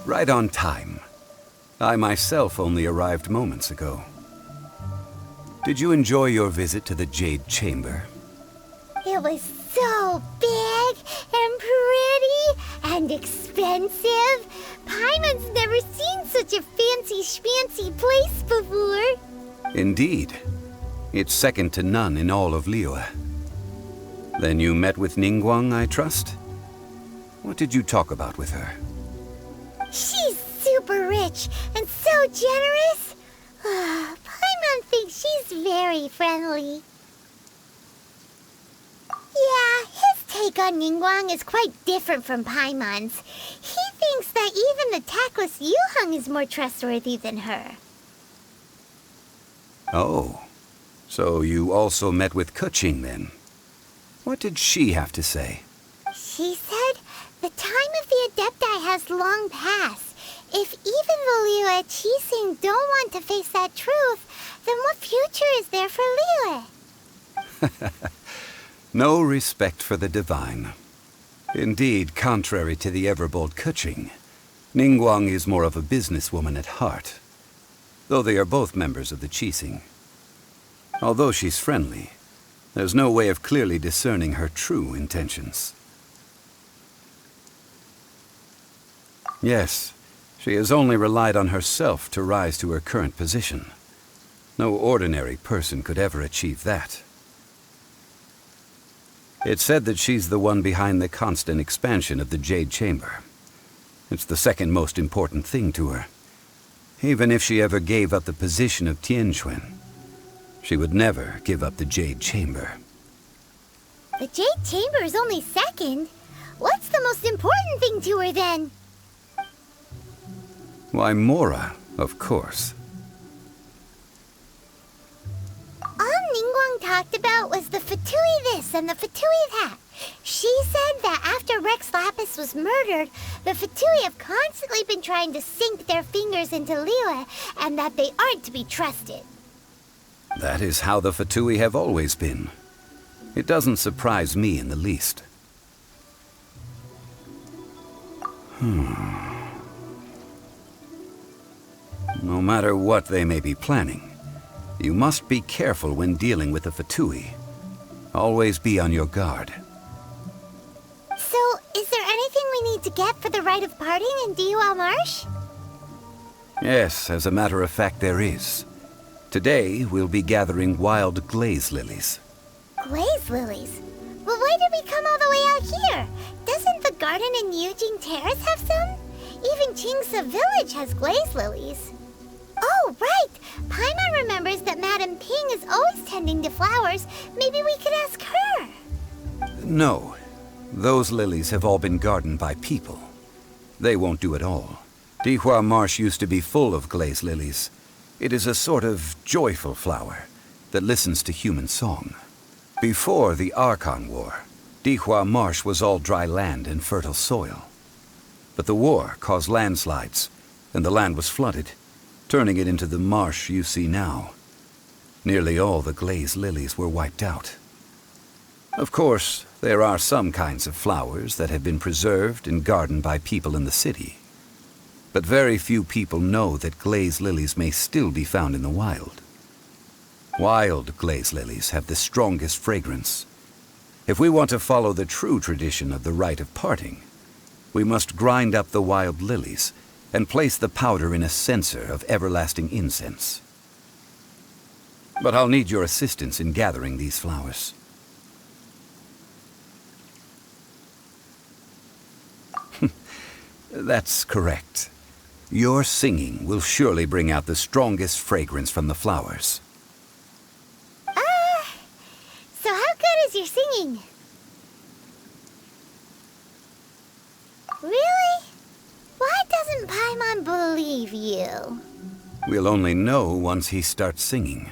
Right on time. I myself only arrived moments ago. Did you enjoy your visit to the Jade Chamber? It was so big and pretty and expensive. Paimon's never seen such a fancy schmancy place before. Indeed. It's second to none in all of Liyue. Then you met with Ningguang, I trust? What did you talk about with her? She's super rich and so generous. Paimon thinks she's very friendly. Yeah, his take on Ningguang is quite different from Paimon's. He thinks that even the tactless Yuheng is more trustworthy than her. Oh, so you also met with Keqing then? What did she have to say? She said the time of the Adepti has long passed. If even the Liyue Qixing don't want to face that truth, then what future is there for Liyue? No respect for the divine. Indeed, contrary to the ever-bold Keqing, Ningguang is more of a businesswoman at heart, though they are both members of the Qixing. Although she's friendly, there's no way of clearly discerning her true intentions. Yes, she has only relied on herself to rise to her current position. No ordinary person could ever achieve that. It's said that she's the one behind the constant expansion of the Jade Chamber. It's the second most important thing to her. Even if she ever gave up the position of Tianquan, she would never give up the Jade Chamber. The Jade Chamber is only second. What's the most important thing to her then? Why, Mora, of course. All Ningguang talked about was the Fatui this and the Fatui that. She said that after Rex Lapis was murdered, the Fatui have constantly been trying to sink their fingers into Liyue, and that they aren't to be trusted. That is how the Fatui have always been. It doesn't surprise me in the least. No matter what they may be planning, you must be careful when dealing with the Fatui. Always be on your guard. So, is there anything we need to get for the rite of parting in Dihua Marsh? Yes, as a matter of fact, there is. Today, we'll be gathering wild glaze lilies. Glaze lilies? Well, why did we come all the way out here? Doesn't the garden in Yujing Terrace have some? Even Qingse Village has glaze lilies. Oh, right! Paimon remembers that Madame Ping is always tending to flowers. Maybe we could ask her. No. Those lilies have all been gardened by people. They won't do it all. Dihua Marsh used to be full of glaze lilies. It is a sort of joyful flower that listens to human song. Before the Archon War, Dihua Marsh was all dry land and fertile soil. But the war caused landslides, and the land was flooded, turning it into the marsh you see now. Nearly all the glaze lilies were wiped out. Of course, there are some kinds of flowers that have been preserved and gardened by people in the city. But very few people know that glaze lilies may still be found in the wild. Wild glaze lilies have the strongest fragrance. If we want to follow the true tradition of the rite of parting, we must grind up the wild lilies and place the powder in a censer of everlasting incense. But I'll need your assistance in gathering these flowers. That's correct. Your singing will surely bring out the strongest fragrance from the flowers. So how good is your singing? Really? Why doesn't Paimon believe you? We'll only know once he starts singing.